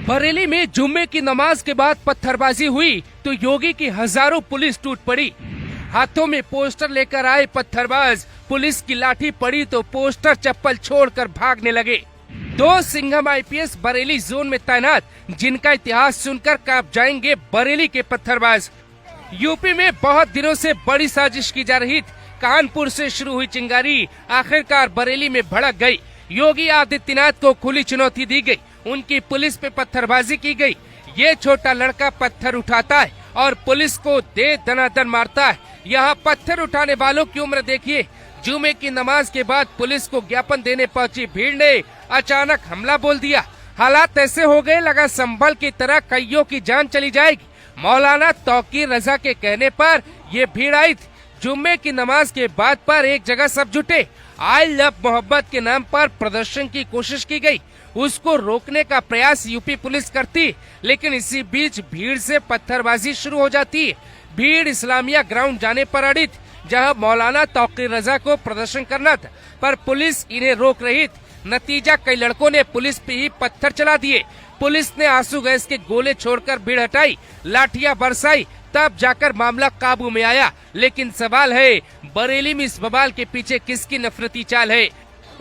बरेली में जुम्मे की नमाज के बाद पत्थरबाजी हुई तो योगी की हजारों पुलिस टूट पड़ी। हाथों में पोस्टर लेकर आए पत्थरबाज, पुलिस की लाठी पड़ी तो पोस्टर चप्पल छोड़कर भागने लगे। 2 सिंघम आईपीएस बरेली जोन में तैनात, जिनका इतिहास सुनकर कांप जाएंगे बरेली के पत्थरबाज। यूपी में बहुत दिनों से बड़ी साजिश की जा रही थी। कानपुर से शुरू हुई चिंगारी आखिरकार बरेली में भड़क गई। योगी आदित्यनाथ को खुली चुनौती दी गई, उनकी पुलिस पे पत्थरबाजी की गई। ये छोटा लड़का पत्थर उठाता है और पुलिस को दे दनादन मारता है। यहाँ पत्थर उठाने वालों की उम्र देखिए। जुमे की नमाज के बाद पुलिस को ज्ञापन देने पहुंची भीड़ ने अचानक हमला बोल दिया। हालात ऐसे हो गए लगा संभल की तरह कईयों की जान चली जाएगी। मौलाना तौकीर रजा के कहने पर ये भीड़ आई थी। जुम्मे की नमाज के बाद पर एक जगह सब जुटे। आई लव मोहब्बत के नाम पर प्रदर्शन की कोशिश की गई। उसको रोकने का प्रयास यूपी पुलिस करती, लेकिन इसी बीच भीड़ से पत्थरबाजी शुरू हो जाती। भीड़ इस्लामिया ग्राउंड जाने पर अड़ी थी, जहां मौलाना तौकीर रजा को प्रदर्शन करना था, पर पुलिस इन्हें रोक रही थी। नतीजा कई लड़कों ने पुलिस पे ही पत्थर चला दिए। पुलिस ने आंसू गैस के गोले छोड़कर भीड़ हटाई, लाठियां बरसाई, तब जाकर मामला काबू में आया। लेकिन सवाल है, बरेली में इस बवाल के पीछे किसकी नफरती चाल है?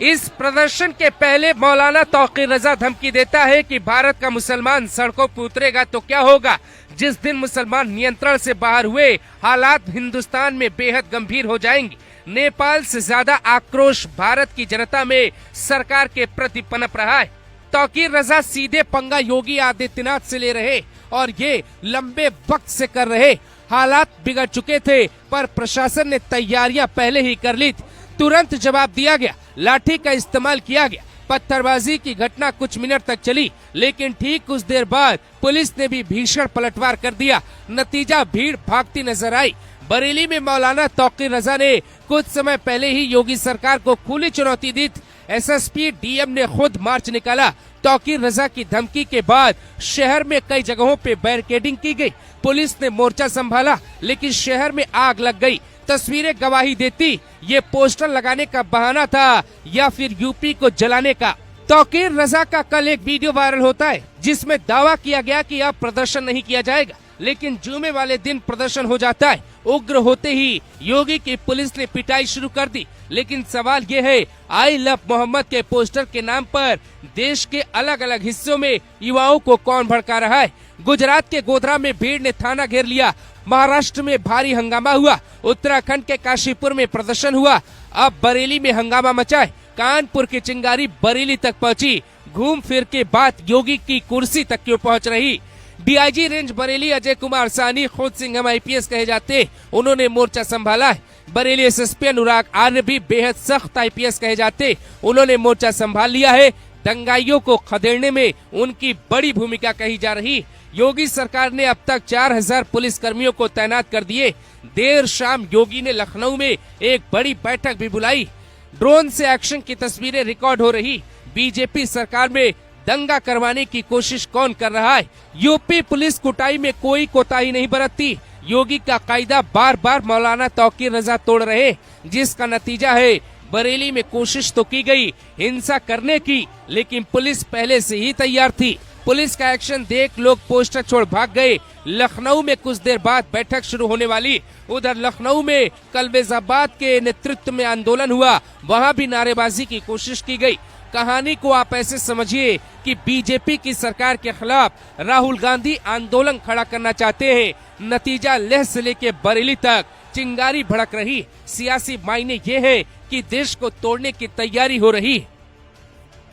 इस प्रदर्शन के पहले मौलाना तौकीर रजा धमकी देता है कि भारत का मुसलमान सड़कों पर उतरेगा तो क्या होगा। जिस दिन मुसलमान नियंत्रण से बाहर हुए, हालात हिंदुस्तान में बेहद गंभीर हो जाएंगे। नेपाल से ज्यादा आक्रोश भारत की जनता में सरकार के प्रति पनप रहा है। तौकीर रजा सीधे पंगा योगी आदित्यनाथ से ले रहे और ये लंबे वक्त से कर रहे। हालात बिगड़ चुके थे, पर प्रशासन ने तैयारियां पहले ही कर ली थी। तुरंत जवाब दिया गया, लाठी का इस्तेमाल किया गया। पत्थरबाजी की घटना कुछ मिनट तक चली, लेकिन ठीक कुछ देर बाद पुलिस ने भी भीषण पलटवार कर दिया। नतीजा भीड़ भागती नजर आई। बरेली में मौलाना तौकीर रजा ने कुछ समय पहले ही योगी सरकार को खुली चुनौती दी थी। एसएसपी डीएम ने खुद मार्च निकाला। तौकीर रजा की धमकी के बाद शहर में कई जगहों पे बैरिकेडिंग की गई। पुलिस ने मोर्चा संभाला, लेकिन शहर में आग लग गई। तस्वीरें गवाही देती, ये पोस्टर लगाने का बहाना था या फिर यूपी को जलाने का। तौकीर रजा का कल एक वीडियो वायरल होता है, जिसमें दावा किया गया कि अब प्रदर्शन नहीं किया जाएगा, लेकिन जुमे वाले दिन प्रदर्शन हो जाता है। उग्र होते ही योगी की पुलिस ने पिटाई शुरू कर दी। लेकिन सवाल ये है, आई लव मोहम्मद के पोस्टर के नाम पर देश के अलग अलग हिस्सों में युवाओं को कौन भड़का रहा है? गुजरात के गोधरा में भीड़ ने थाना घेर लिया। महाराष्ट्र में भारी हंगामा हुआ। उत्तराखंड के काशीपुर में प्रदर्शन हुआ। अब बरेली में हंगामा मचा है। कानपुर की चिंगारी बरेली तक पहुंची। घूम फिर के बात योगी की कुर्सी तक क्यों पहुंच रही? डीआईजी रेंज बरेली अजय कुमार साहनी खुद सिंघम आईपीएस कहे जाते, उन्होंने मोर्चा संभाला है। बरेली एसएसपी अनुराग आर्य भी बेहद सख्त आईपीएस कहे जाते, उन्होंने मोर्चा संभाल लिया है। दंगाइयों को खदेड़ने में उनकी बड़ी भूमिका कही जा रही। योगी सरकार ने अब तक 4000 पुलिस कर्मियों को तैनात कर दिए। देर शाम योगी ने लखनऊ में एक बड़ी बैठक भी बुलाई। ड्रोन से एक्शन की तस्वीरें रिकॉर्ड हो रही। बीजेपी सरकार में दंगा करवाने की कोशिश कौन कर रहा है? यूपी पुलिस कुटाई में कोई कोताही नहीं बरतती। योगी का कायदा बार बार मौलाना तौकीर रजा तोड़ रहे, जिसका नतीजा है बरेली में कोशिश तो की गई हिंसा करने की, लेकिन पुलिस पहले से ही तैयार थी। पुलिस का एक्शन देख लोग पोस्टर छोड़ भाग गए। लखनऊ में कुछ देर बाद बैठक शुरू होने वाली। उधर लखनऊ में कलवेजाबाद के नेतृत्व में आंदोलन हुआ, वहां भी नारेबाजी की कोशिश की गई। कहानी को आप ऐसे समझिए कि बीजेपी की सरकार के खिलाफ राहुल गांधी आंदोलन खड़ा करना चाहते हैं। नतीजा लेह से लेके बरेली तक चिंगारी भड़क रही। सियासी मायने ये है कि देश को तोड़ने की तैयारी हो रही है।